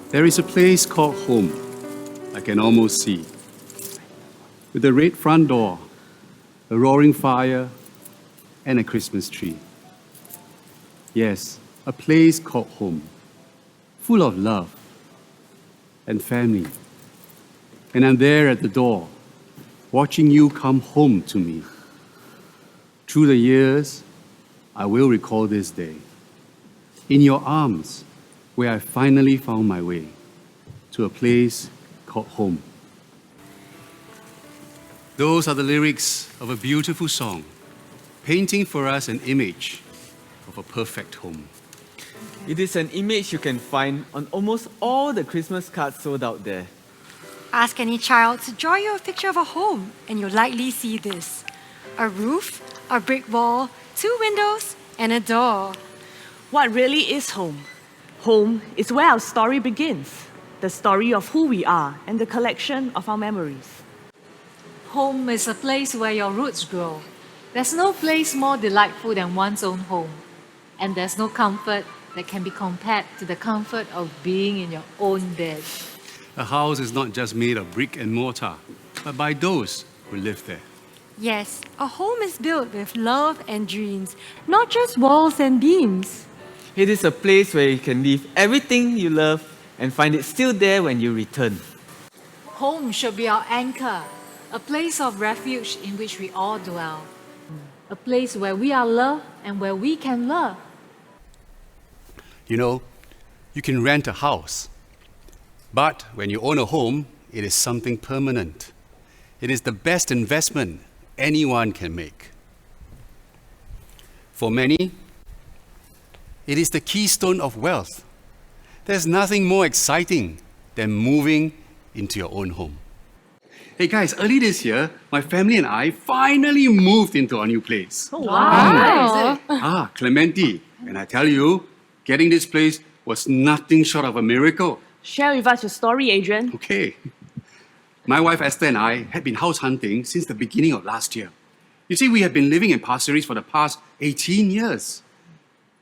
There is a place called home, I can almost see. With a red front door, a roaring fire, and a Christmas tree. Yes, a place called home, full of love and family. And I'm there at the door, watching you come home to me. Through the years, I will recall this day. In your arms, where I finally found my way to a place called home. Those are the lyrics of a beautiful song, painting for us an image of a perfect home. It is an image you can find on almost all the Christmas cards sold out there. Ask any child to draw you a picture of a home, and you'll likely see this. A roof, a brick wall, 2 windows, and a door. What really is home? Home is where our story begins, the story of who we are and the collection of our memories. Home is a place where your roots grow. There's no place more delightful than one's own home. And there's no comfort that can be compared to the comfort of being in your own bed. A house is not just made of brick and mortar, but by those who live there. Yes, a home is built with love and dreams, not just walls and beams. It is a place where you can leave everything you love and find it still there when you return. Home should be our anchor, a place of refuge in which we all dwell. A place where we are loved and where we can love. You know, you can rent a house, but when you own a home, it is something permanent. It is the best investment anyone can make. For many, it is the keystone of wealth. There's nothing more exciting than moving into your own home. Hey guys, early this year, my family and I finally moved into our new place. Oh, wow. Clementi. And I tell you, getting this place was nothing short of a miracle. Share with us your story, Adrian. Okay. My wife Esther and I had been house hunting since the beginning of last year. You see, we have been living in Pasir Ris for the past 18 years.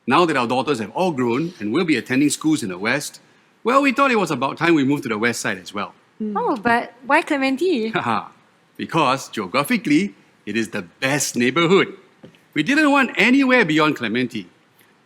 Now that our daughters have all grown and will be attending schools in the West, well, we thought it was about time we moved to the West side as well. Oh, but why Clementi? Because geographically, it is the best neighborhood. We didn't want anywhere beyond Clementi.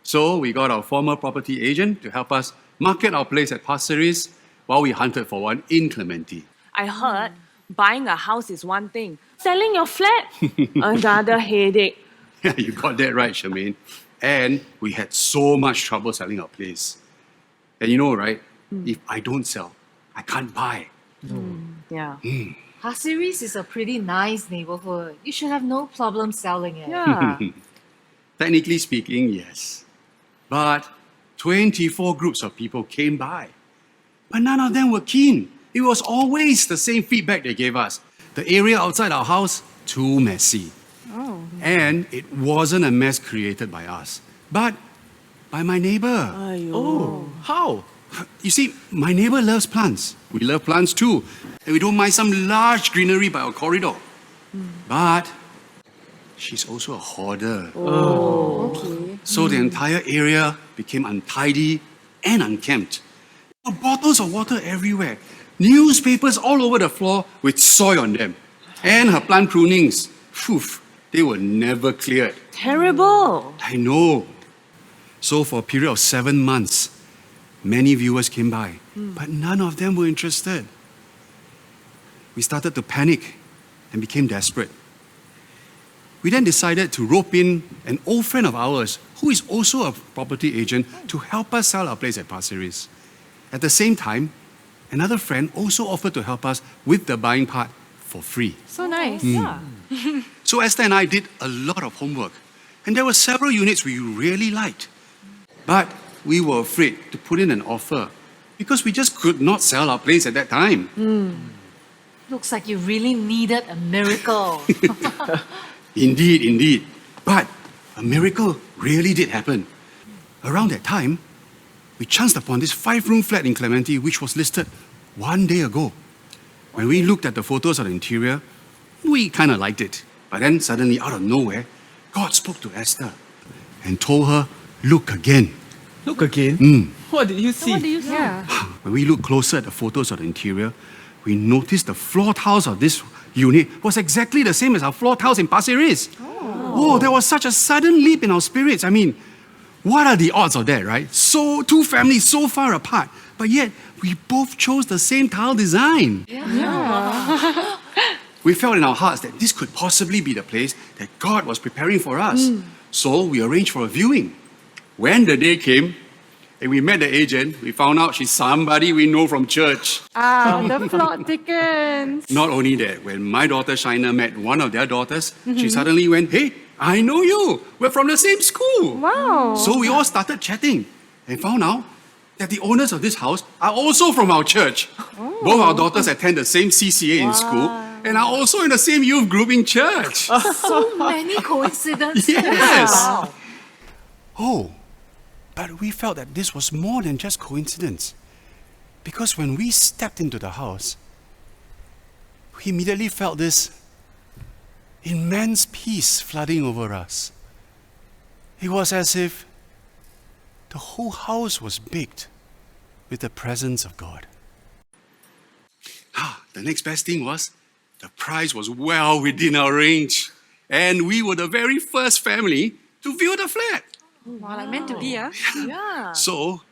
So we got our former property agent to help us market our place at Pasir Ris while we hunted for one in Clementi. I heard buying a house is one thing, selling your flat, another headache. Yeah, you got that right, Charmaine. And we had so much trouble selling our place. And you know, right? If I don't sell, I can't buy. Yeah. Pasir Ris is a pretty nice neighborhood. You should have no problem selling it. Yeah. Technically speaking, yes. But 24 groups of people came by. But none of them were keen. It was always the same feedback they gave us. The area outside our house, too messy. Oh. And it wasn't a mess created by us, but by my neighbor. Oh, how? You see, my neighbor loves plants. We love plants too. And we don't mind some large greenery by our corridor. But she's also a hoarder. Okay. So the entire area became untidy and unkempt. There were bottles of water everywhere. Newspapers all over the floor with soil on them. And her plant prunings, they were never cleared. Terrible. I know. So for a period of 7 months, many viewers came by, but none of them were interested. We started to panic and became desperate. We then decided to rope in an old friend of ours who is also a property agent to help us sell our place at Pasir Ris. At the same time, another friend also offered to help us with the buying part for free. So nice. Yeah. So Esther and I did a lot of homework, and there were several units we really liked. But we were afraid to put in an offer because we just could not sell our place at that time. Looks like you really needed a miracle. Indeed. But a miracle really did happen. Around that time, we chanced upon this 5-room flat in Clementi which was listed 1 day ago. When we looked at the photos of the interior, we kind of liked it. But then suddenly, out of nowhere, God spoke to Esther and told her, look again. Look again. What did you see? What do you say? Yeah. When we looked closer at the photos of the interior, we noticed the floor tiles of this unit was exactly the same as our floor tiles in Pasir Ris. Oh, there was such a sudden leap in our spirits. I mean, what are the odds of that, right? So, two families so far apart, but yet we both chose the same tile design. We felt in our hearts that this could possibly be the place that God was preparing for us. So we arranged for a viewing. When the day came and we met the agent, we found out she's somebody we know from church. The plot thickens. Not only that, when my daughter Shaina met one of their daughters, she suddenly went, "Hey, I know you. We're from the same school." Wow. So we all started chatting and found out that the owners of this house are also from our church. Both our daughters attend the same CCA in school and are also in the same youth group in church. So many coincidences. Yes. Wow. Oh, but we felt that this was more than just coincidence. Because when we stepped into the house, we immediately felt this immense peace flooding over us. It was as if the whole house was baked with the presence of God. The next best thing was the price was well within our range. And we were the very first family to view the flat. Wow, like meant to be, yeah? Yeah. So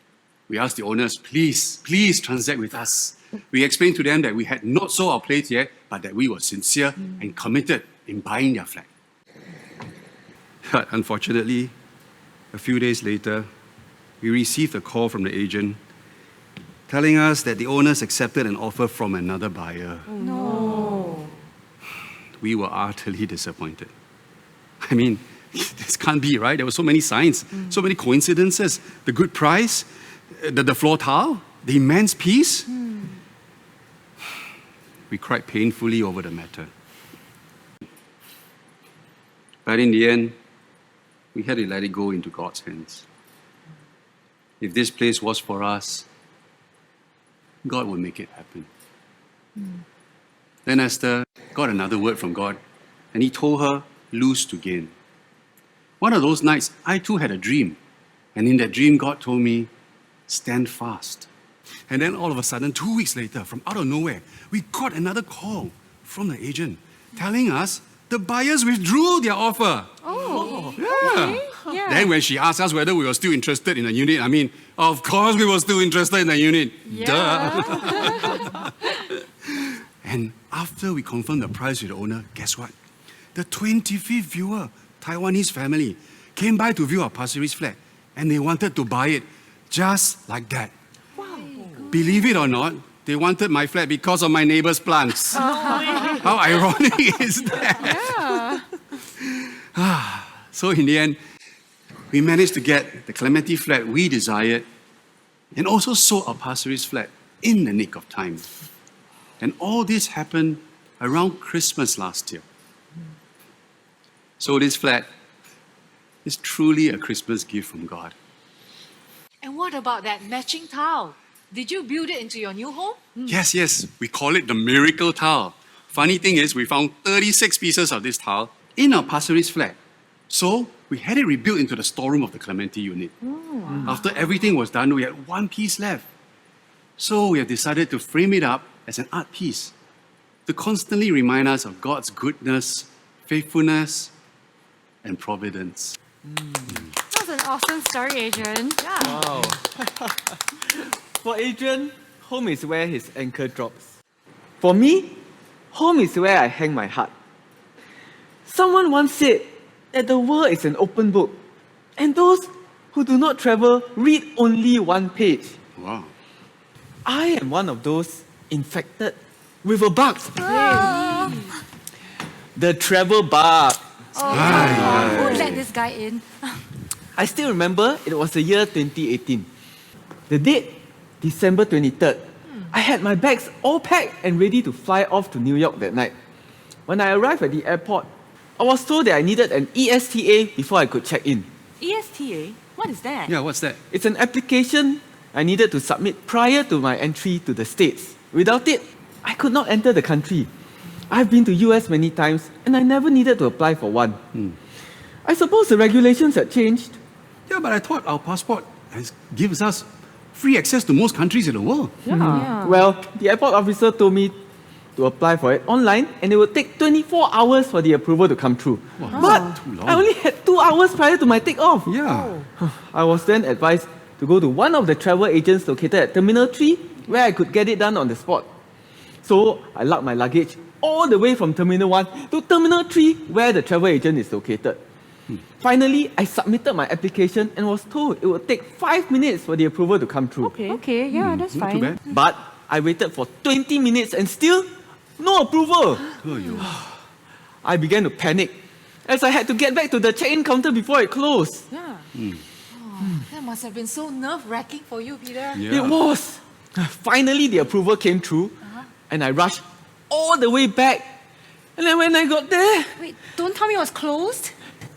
we asked the owners, please transact with us. We explained to them that we had not sold our place yet, but that we were sincere and committed in buying their flat. But unfortunately, a few days later, we received a call from the agent telling us that the owners accepted an offer from another buyer. No. We were utterly disappointed. I mean, this can't be, right? There were so many signs, so many coincidences. The good price, the floor tile, the immense peace. We cried painfully over the matter. But in the end, we had to let it go into God's hands. If this place was for us, God would make it happen. Then Esther got another word from God, and he told her, lose to gain. One of those nights, I too had a dream. And in that dream, God told me, stand fast. And then all of a sudden, 2 weeks later, from out of nowhere, we got another call from the agent telling us the buyers withdrew their offer. Oh. Yeah. Yeah. Then when she asked us whether we were still interested in the unit, I mean, of course we were still interested in the unit. Duh. And after we confirmed the price with the owner, guess what? The 25th viewer, Taiwanese family, came by to view our Pasir Ris flat, and they wanted to buy it just like that. Wow. Believe it or not, they wanted my flat because of my neighbor's plants. How ironic is that? So in the end, we managed to get the Clementi flat we desired and also sold our Pasir Ris flat in the nick of time. And all this happened around Christmas last year. So this flat is truly a Christmas gift from God. And what about that matching tile? Did you build it into your new home? Yes, we call it the miracle tile. Funny thing is, we found 36 pieces of this tile in our Pasir Ris flat. So we had it rebuilt into the storeroom of the Clementi unit. After everything was done, we had one piece left. So we have decided to frame it up as an art piece to constantly remind us of God's goodness, faithfulness, and providence. That was an awesome story, Adrian. Wow. For Adrian, home is where his anchor drops. For me, home is where I hang my heart. Someone once said that the world is an open book, and those who do not travel read only one page. Wow. I am one of those infected with a bug. The travel bug. Who let this guy in? I still remember it was the year 2018. The date, December 23rd. I had my bags all packed and ready to fly off to New York that night. When I arrived at the airport, I was told that I needed an ESTA before I could check in. ESTA? What is that? Yeah, what's that? It's an application I needed to submit prior to my entry to the States. Without it, I could not enter the country. I've been to US many times and I never needed to apply for one. I suppose the regulations had changed. Yeah, but I thought our passport and gives us free access to most countries in the world. Yeah. Well, the airport officer told me to apply for it online, and it would take 24 hours for the approval to come through. But too long. I only had 2 hours prior to my takeoff. Yeah. I was then advised to go to one of the travel agents located at Terminal 3, where I could get it done on the spot. So I lugged my luggage all the way from Terminal 1 to Terminal 3, where the travel agent is located. Finally, I submitted my application and was told it would take 5 minutes for the approval to come through. Okay, yeah, that's Not fine. too bad. But I waited for 20 minutes and still no approval. I began to panic as I had to get back to the check-in counter before it closed. Yeah. That must have been so nerve-wracking for you, Peter. Yeah. It was. Finally, the approval came through, and I rushed all the way back. And then when I got there, Wait, don't tell me it was closed.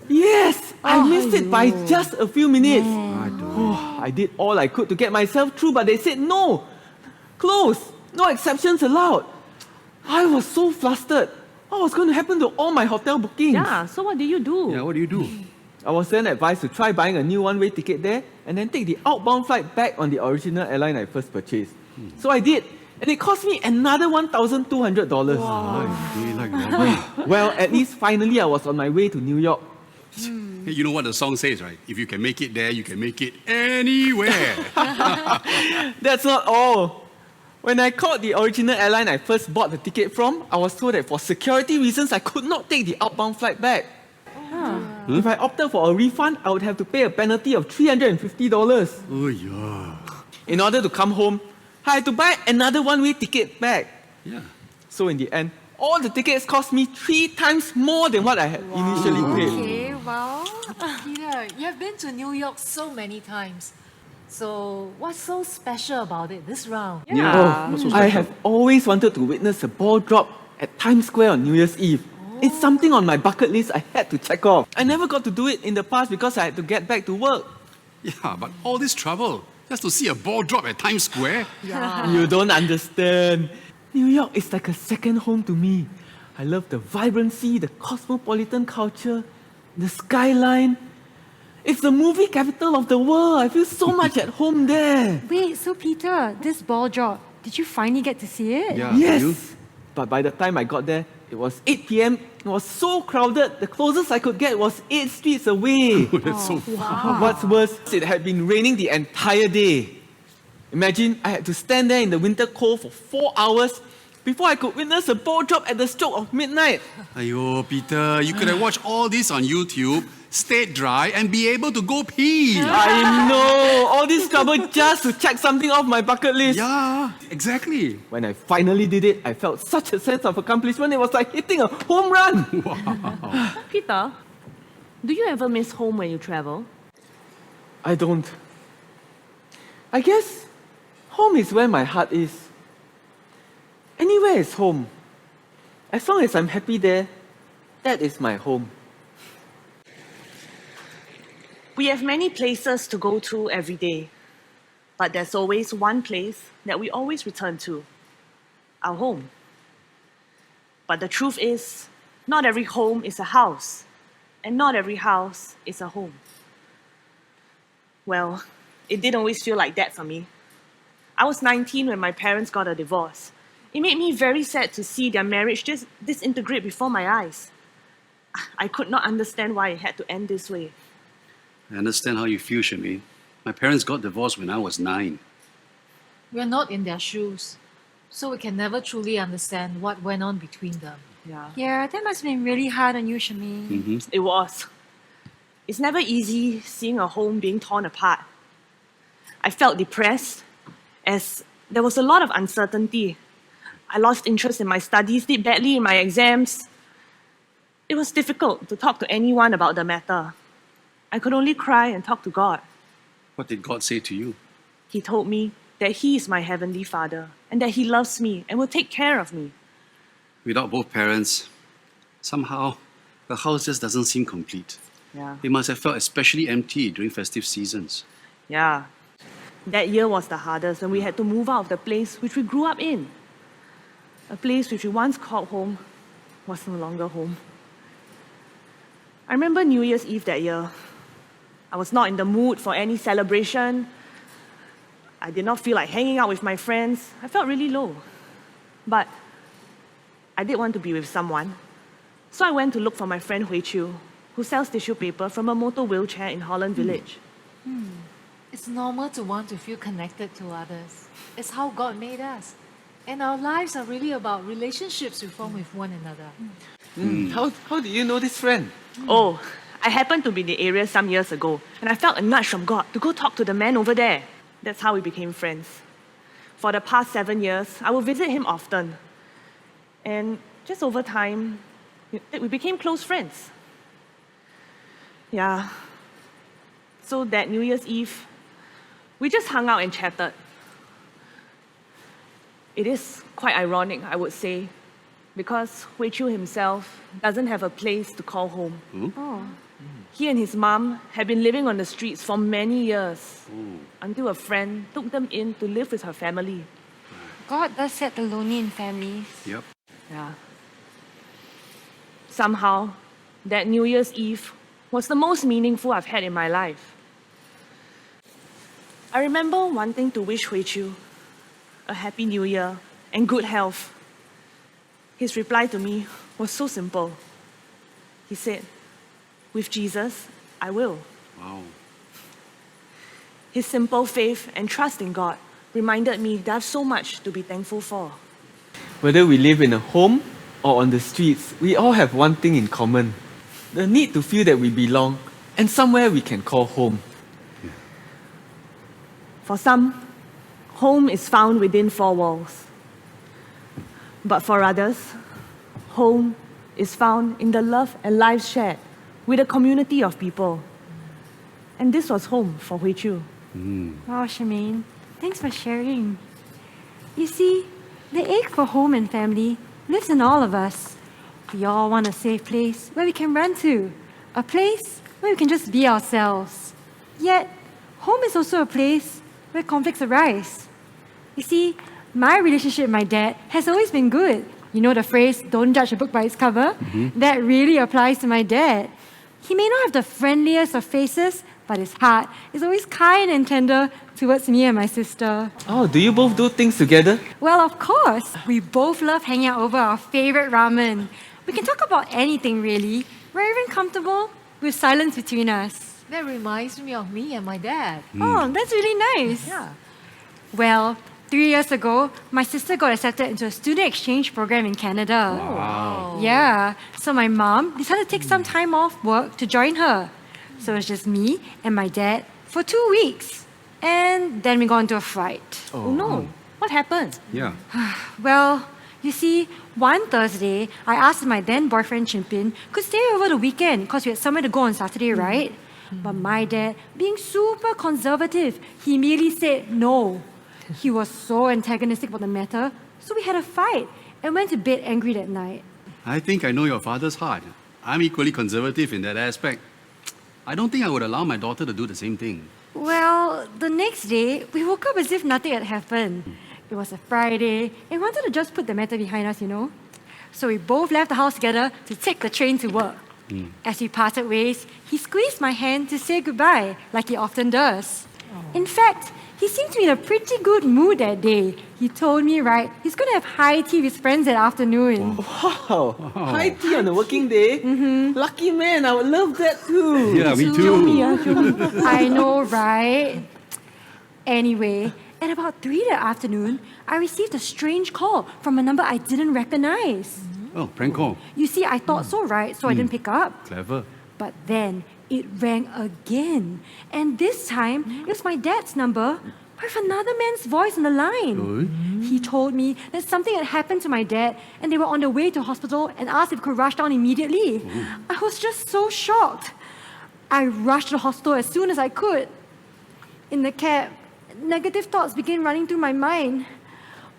yes, I missed it by just a few minutes. I don't. Oh, I did all I could to get myself through, but they said no, closed, no exceptions allowed. I was so flustered. What was going to happen to all my hotel bookings? Yeah, so what did you do? Yeah, what do you do? I was then advised to try buying a new one-way ticket there and then take the outbound flight back on the original airline I first purchased. So I did, and it cost me another $1,200. Ay, like robbery. Well, at least finally I was on my way to New York. Hey, you know what the song says, right? If you can make it there, you can make it anywhere. That's not all. When I called the original airline I first bought the ticket from, I was told that for security reasons I could not take the outbound flight back. If I opted for a refund, I would have to pay a penalty of $350. Oh, yeah. In order to come home, I had to buy another one-way ticket back. Yeah. So in the end, all the tickets cost me 3 times more than what I had initially paid. Okay, well. Peter, you have been to New York so many times. So what's so special about it this round? Yeah. What's so I special? have always wanted to witness a ball drop at Times Square on New Year's Eve. It's something on my bucket list I had to check off. I never got to do it in the past because I had to get back to work. Yeah, but all this trouble just to see a ball drop at Times Square. You don't understand. New York is like a second home to me. I love the vibrancy, the cosmopolitan culture, the skyline. It's the movie capital of the world. I feel so much at home there. Wait, so Peter, this ball drop, did you finally get to see it? Yeah. Yes. You? But by the time I got there, it was 8 p.m. It was so crowded, the closest I could get was 8 streets away. That's so far. What's worse, it had been raining the entire day. Imagine I had to stand there in the winter cold for 4 hours before I could witness a ball drop at the stroke of midnight. Ayo, Peter, you could have watched all this on YouTube, stayed dry, and be able to go pee. I know, all this trouble just to check something off my bucket list. Yeah, exactly. When I finally did it, I felt such a sense of accomplishment. It was like hitting a home run. Peter, do you ever miss home when you travel? I don't. I guess home is where my heart is. Anywhere is home. As long as I'm happy there, that is my home. We have many places to go to every day, but there's always one place that we always return to, our home. But the truth is, not every home is a house, and not every house is a home. Well, it didn't always feel like that for me. I was 19 when my parents got a divorce. It made me very sad to see their marriage just disintegrate before my eyes. I could not understand why it had to end this way. I understand how you feel, Shami. My parents got divorced when I was 9. We're not in their shoes, so we can never truly understand what went on between them. Yeah, that must have been really hard on you, Shami. It was. It's never easy seeing a home being torn apart. I felt depressed as there was a lot of uncertainty. I lost interest in my studies, did badly in my exams. It was difficult to talk to anyone about the matter. I could only cry and talk to God. What did God say to you? He told me that He is my Heavenly Father and that He loves me and will take care of me. Without both parents, somehow the house just doesn't seem complete. Yeah. They must have felt especially empty during festive seasons. Yeah. That year was the hardest when we had to move out of the place which we grew up in. A place which we once called home was no longer home. I remember New Year's Eve that year. I was not in the mood for any celebration. I did not feel like hanging out with my friends. I felt really low. But I did want to be with someone. So I went to look for my friend Hui Chiu, who sells tissue paper from a motor wheelchair in Holland Village. It's normal to want to feel connected to others. It's how God made us. And our lives are really about relationships we form with one another. How do you know this friend? Oh, I happened to be in the area some years ago, and I felt a nudge from God to go talk to the man over there. That's how we became friends. For the past 7 years, I would visit him often. And just over time, we became close friends. Yeah. So that New Year's Eve, we just hung out and chatted. It is quite ironic, I would say, because Hui Chiu himself doesn't have a place to call home. Oh. He and his mom had been living on the streets for many years until a friend took them in to live with her family. God does set the lonely in families. Yep. Yeah. Somehow, that New Year's Eve was the most meaningful I've had in my life. I remember wanting to wish Hui Chiu a happy new year and good health. His reply to me was so simple. He said, "With Jesus, I will." Wow. His simple faith and trust in God reminded me that I have so much to be thankful for. Whether we live in a home or on the streets, we all have one thing in common: the need to feel that we belong and somewhere we can call home. For some, home is found within four walls. But for others, home is found in the love and life shared with a community of people. And this was home for Hui Chiu. Wow, Charmaine, thanks for sharing. You see, the ache for home and family lives in all of us. We all want a safe place where we can run to, a place where we can just be ourselves. Yet, home is also a place where conflicts arise. You see, my relationship with my dad has always been good. You know the phrase, "don't judge a book by its cover"? That really applies to my dad. He may not have the friendliest of faces, but his heart is always kind and tender towards me and my sister. Oh, do you both do things together? Well, of course, we both love hanging out over our favorite ramen. We can talk about anything, really. We're even comfortable with silence between us. That reminds me of me and my dad. Oh, that's really nice. Yeah. Well, 3 years ago, my sister got accepted into a student exchange program in Canada. Wow. Yeah, so my mom decided to take some time off work to join her. So it's just me and my dad for 2 weeks. And then we got into a fight. Oh no, what happened? Yeah. Well, you see, one Thursday, I asked my then boyfriend Chimpin could stay over the weekend because we had somewhere to go on Saturday, right? But my dad, being super conservative, he immediately said no. He was so antagonistic about the matter, so we had a fight and went to bed angry that night. I think I know your father's heart. I'm equally conservative in that aspect. I don't think I would allow my daughter to do the same thing. Well, the next day, we woke up as if nothing had happened. It was a Friday, and we wanted to just put the matter behind us, you know. So we both left the house together to take the train to work. As we parted ways, he squeezed my hand to say goodbye, like he often does. In fact, he seemed to be in a pretty good mood that day. He told me, right, he's going to have high tea with friends that afternoon. Wow, high tea on a working day? Lucky man, I would love that too. Yeah, me too. I know, right? Anyway, at about 3 that afternoon, I received a strange call from a number I didn't recognize. Oh, prank call. You see, I thought so, right? So I didn't pick up. Clever. But then it rang again. And this time, it was my dad's number, but with another man's voice on the line. He told me that something had happened to my dad and they were on their way to hospital and asked if we could rush down immediately. I was just so shocked. I rushed to the hospital as soon as I could. In the cab, negative thoughts began running through my mind.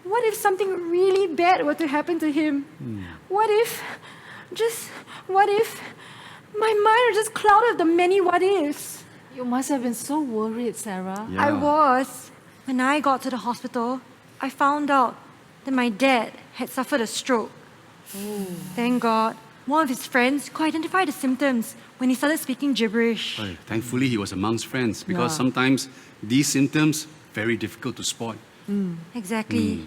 What if something really bad were to happen to him? What if my mind was just clouded with the many what ifs? You must have been so worried, Sarah. Yeah. I was. When I got to the hospital, I found out that my dad had suffered a stroke. Thank God, One of his friends could identify the symptoms when he started speaking gibberish. Hey, thankfully, he was amongst friends because Yeah. sometimes these symptoms very difficult to spot. Exactly.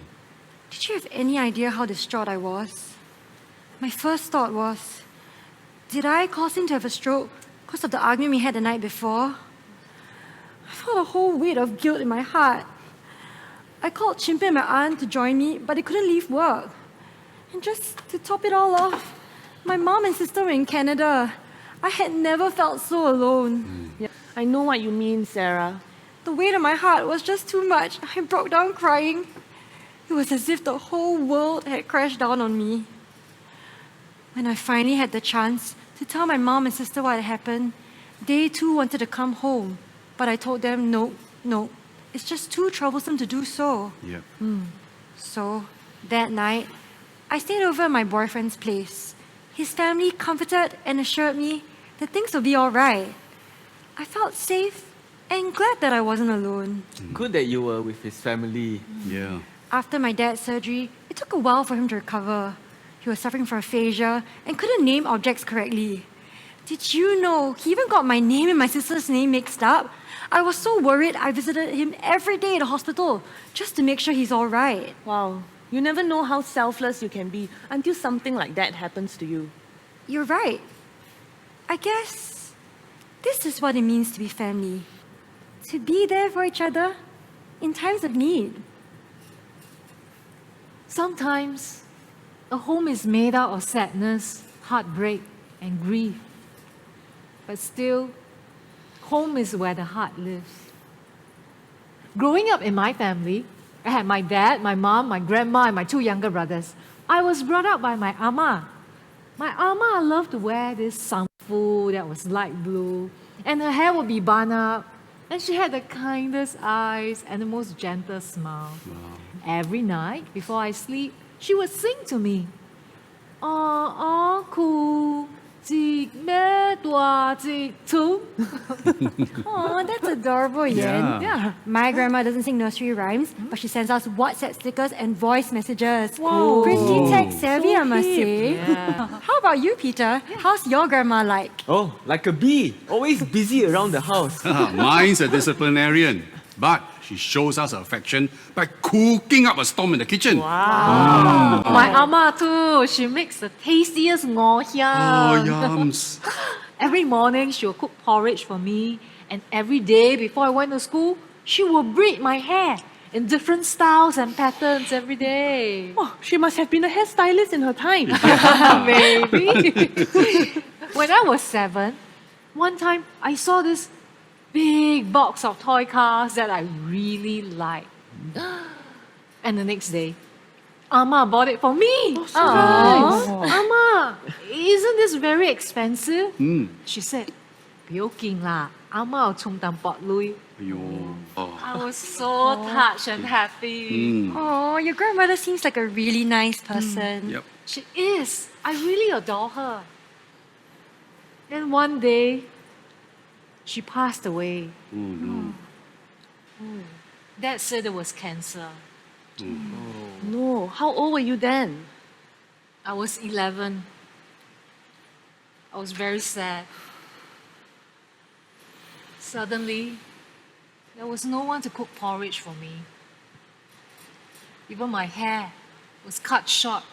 Did you have any idea how distraught I was? My first thought was, did I cause him to have a stroke because of the argument we had the night before? I felt a whole weight of guilt in my heart. I called Chimpe and my aunt to join me, but they couldn't leave work. And just to top it all off, my mom and sister were in Canada. I had never felt so alone. Yeah, I know what you mean, Sarah. The weight of my heart was just too much. I broke down crying. It was as if the whole world had crashed down on me. When I finally had the chance to tell my mom and sister what had happened, they too wanted to come home. But I told them, no, it's just too troublesome to do so. Yeah. So, that night, I stayed over at my boyfriend's place. His family comforted and assured me that things would be all right. I felt safe and glad that I wasn't alone. Good that you were with his family. Yeah. After my dad's surgery, it took a while for him to recover. He was suffering from aphasia and couldn't name objects correctly. Did you know he even got my name and my sister's name mixed up? I was so worried I visited him every day at the hospital just to make sure he's all right. Wow, you never know how selfless you can be until something like that happens to you. You're right. I guess this is what it means to be family. To be there for each other in times of need. Sometimes a home is made out of sadness, heartbreak, and grief. But still, home is where the heart lives. Growing up in my family, I had my dad, my mom, my grandma, and my two younger brothers. I was brought up by my ama. My ama loved to wear this samfu that was light blue, and her hair would be bun up, and she had the kindest eyes and the most gentle smile. Every night, before I sleep, she would sing to me. Ku jik me dua jik tu. Oh, that's adorable, Yen. Yeah. My grandma doesn't sing nursery rhymes, but she sends us WhatsApp stickers and voice messages. Wow. Pretty tech savvy, I must hip. say. Yeah. How about you, Peter? How's your grandma like? Oh, like a bee, always busy around the house. Mine's a disciplinarian, but she shows us affection by cooking up a storm in the kitchen. My ama too. She makes the tastiest ngoh Oh, hiang. yums. Every morning she will cook porridge for me, and every day before I went to school, she will braid my hair in different styles and patterns every day. Oh, she must have been a hairstylist in her time. Maybe. When I was 7, one time I saw this big box of toy cars that I really liked. And the next day, Ama bought it for me. nice. Ama, isn't this very expensive? She said, "Bioking lah, Ama chung tam pot lui." Aiyo. Oh. I was so touched and happy. Oh, your grandmother seems like a really nice person. Yep. She is. I really adore her. Then one day, she passed away. Oh, no. Dad said it was cancer. No, how old were you then? I was 11. I was very sad. Suddenly, there was no one to cook porridge for me. Even my hair was cut short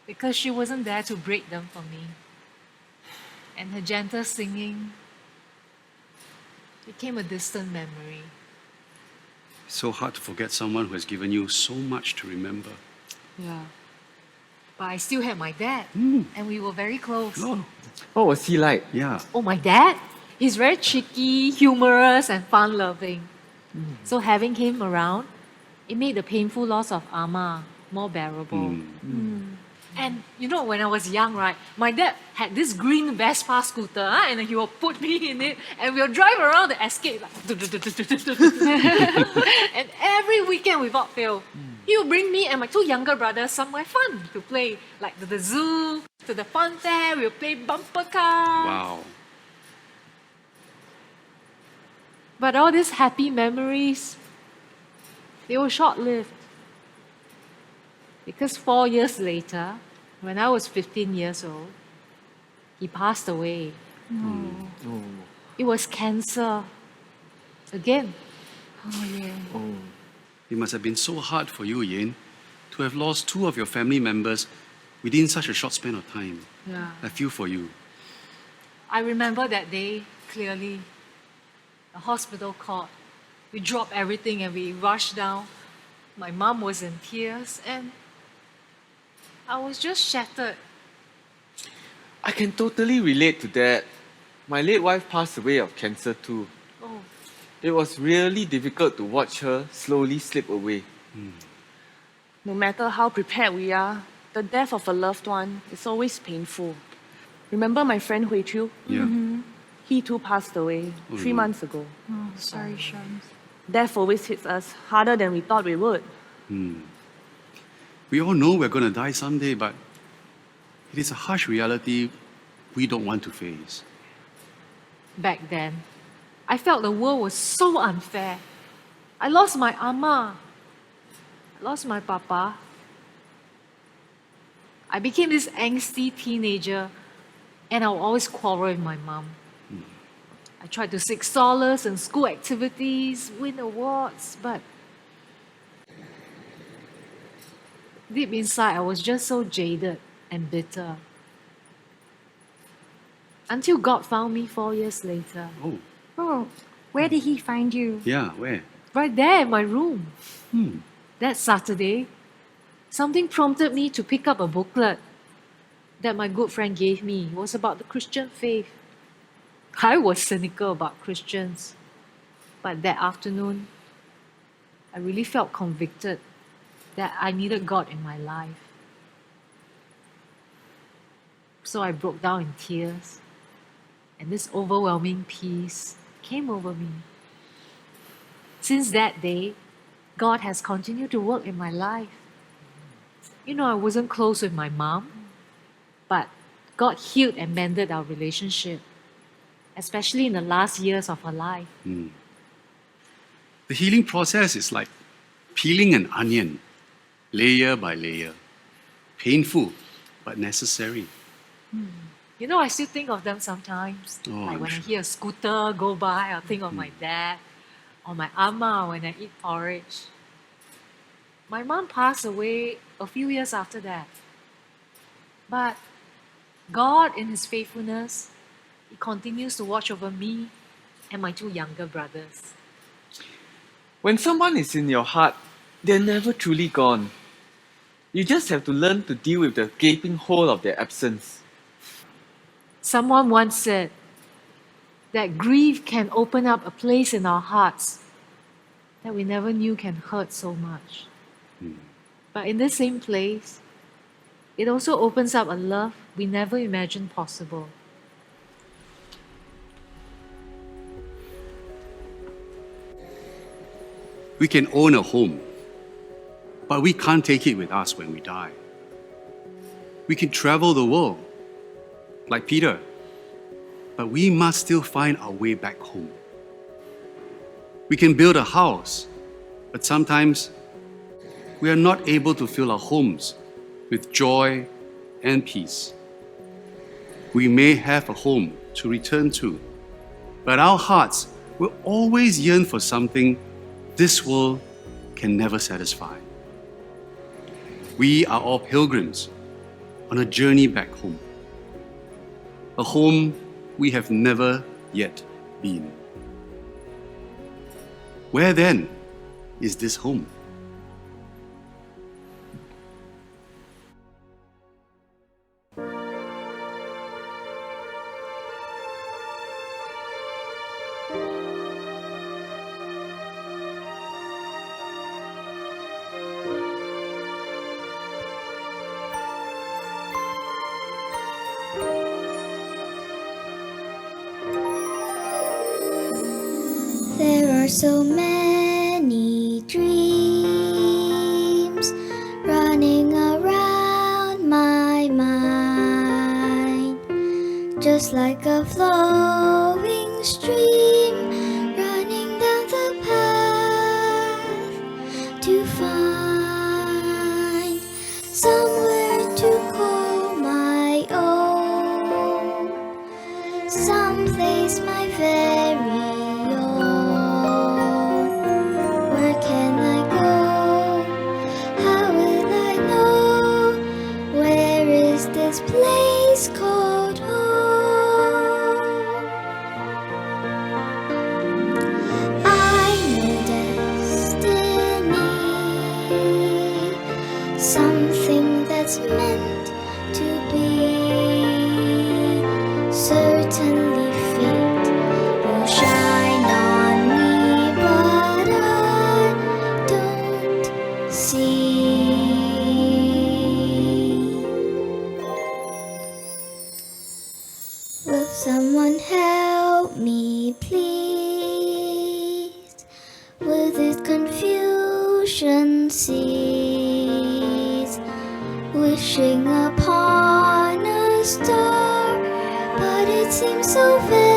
because she wasn't there to braid them for me. And her gentle singing became a distant memory. It's so hard to forget someone who has given you so much to remember. Yeah. But I still had my dad, and we were very close. Oh, What was he like? yeah. Oh, my dad? He's very cheeky, humorous, and fun-loving. So having him around, it made the painful loss of Ama more bearable. And you know, when I was young, right, my dad had this green Vespa scooter, and he will put me in it, and we'll drive around the escape. Like, and every weekend without fail, he would bring me and my two younger brothers somewhere fun to play, like to the zoo, to the fun fair. We'll play bumper cars. Wow. But all these happy memories, they were short-lived. Because 4 years later, when I was 15 years old, He passed away. Oh, It was cancer. Again. Oh, yeah. oh. It must have been so hard for you, Yin, to have lost two of your family members within such a short span of time. Yeah. I feel for you. I remember that day clearly. The hospital called. We dropped everything and we rushed down. My mom was in tears and I was just shattered. I can totally relate to that. My late wife passed away of cancer too. Oh, It was really difficult to watch her slowly slip away. No matter how prepared we are, the death of a loved one is always painful. Remember my friend Hui Chu? Yeah. He too passed away 3 months ago. Oh, sorry, Shams. Death always hits us harder than we thought we would. We all know we're going to die someday, but it is a harsh reality we don't want to face. back then, I felt the world was so unfair. I lost my ama. I lost my papa. I became this angsty teenager and I would always quarrel with my mom. I tried to seek solace in school activities, win awards, but deep inside I was just so jaded and bitter. Until God found me 4 years later, Oh, Oh, where did he find you? yeah, where? right there in my room. Hmm. That Saturday, something prompted me to pick up a booklet that my good friend gave me. It was about the Christian faith. I was cynical about Christians, but that afternoon, I really felt convicted that I needed God in my life. So I broke down in tears, and this overwhelming peace came over me. Since that day, God has continued to work in my life. You know, I wasn't close with my mom, but God healed and mended our relationship, especially in the last years of her life. The healing process is like peeling an onion, layer by layer. Painful, but necessary. You know, I still think of them sometimes. Oh, like I'm when I sure. hear a scooter go by, I'll think of my dad or my ama when I eat porridge. My mom passed away a few years after that. But God, in His faithfulness, He continues to watch over me and my two younger brothers. When someone is in your heart, they're never truly gone. You just have to learn to deal with the gaping hole of their absence. Someone once said that grief can open up a place in our hearts that we never knew can hurt so much. But in this same place, it also opens up a love we never imagined possible. We can own a home, but we can't take it with us when we die. We can travel the world, like Peter, but we must still find our way back home. We can build a house, but sometimes we are not able to fill our homes with joy and peace. We may have a home to return to, but our hearts will always yearn for something this world can never satisfy. We are all pilgrims on a journey back home, a home we have never yet been. Where then is this home? There are so many dreams running around my mind, just like a flowing stream running down the path to find somewhere to call my own. someplace my very own. Where can I go? How will I know? Where is this place called home? I know destiny, something that's meant to be. Certainly fate will shine on me, but I don't see. Will someone help me, please? Will this confusion cease? Wishing upon a star, but it seems so very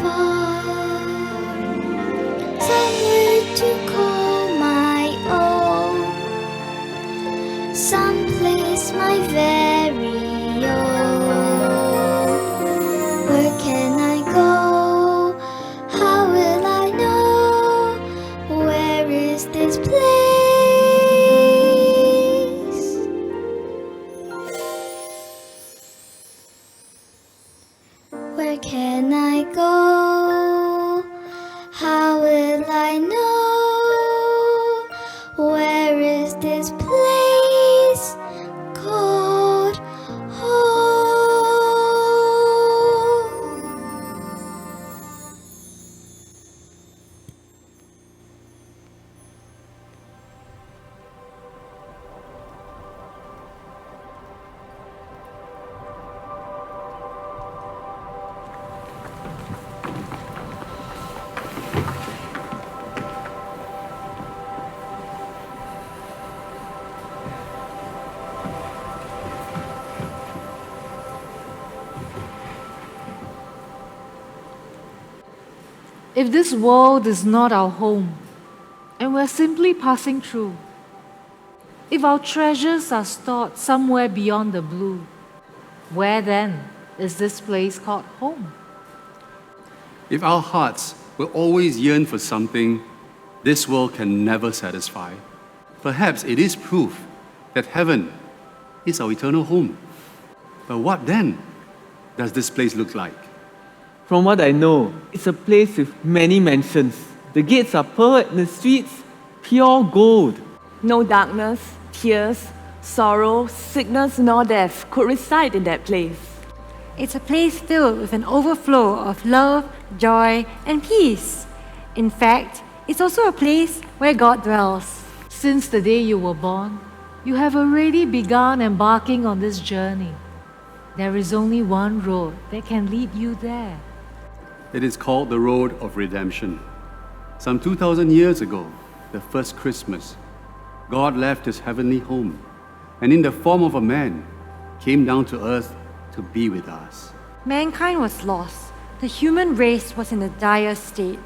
far. Somewhere to call my own, someplace my very own. Where can I go? How will I know? Where is this place? Where can I go? How will I know? Where is this place called home? If this world is not our home, and we're simply passing through, if our treasures are stored somewhere beyond the blue, where then is this place called home? If our hearts will always yearn for something this world can never satisfy, perhaps it is proof that heaven is our eternal home. But what then does this place look like? From what I know, it's a place with many mansions. The gates are pearl and the streets pure gold. No darkness, tears, sorrow, sickness, nor death could reside in that place. It's a place filled with an overflow of love, joy, and peace. In fact, it's also a place where God dwells. Since the day you were born, you have already begun embarking on this journey. There is only one road that can lead you there. It is called the Road of Redemption. Some 2,000 years ago, the first Christmas, God left his heavenly home and in the form of a man came down to earth to be with us. Mankind was lost. The human race was in a dire state.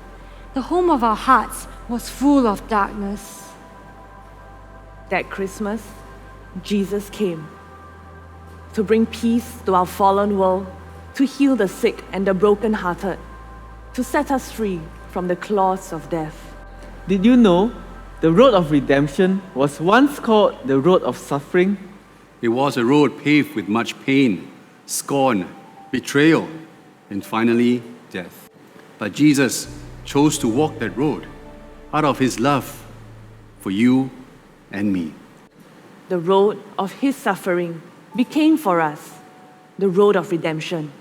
The home of our hearts was full of darkness. That Christmas, Jesus came to bring peace to our fallen world, to heal the sick and the brokenhearted, to set us free from the claws of death. Did you know the road of redemption was once called the road of suffering? It was a road paved with much pain, scorn, betrayal, and finally, death. But Jesus chose to walk that road out of his love for you and me. The road of his suffering became for us the road of redemption,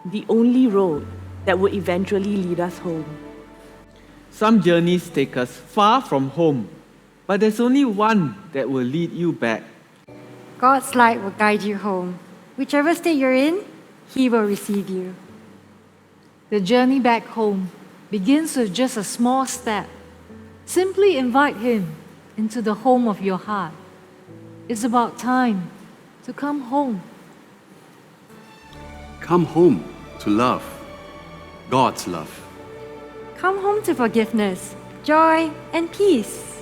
the only road that would eventually lead us home. Some journeys take us far from home, but there's only one that will lead you back. God's light will guide you home. Whichever state you're in, he will receive you. The journey back home begins with just a small step. Simply invite him into the home of your heart. It's about time to come home. Come home to love, God's love. Come home to forgiveness, joy, and peace.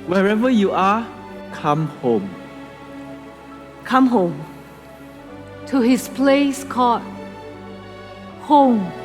Wherever you are, come home. Come home. to his place called home.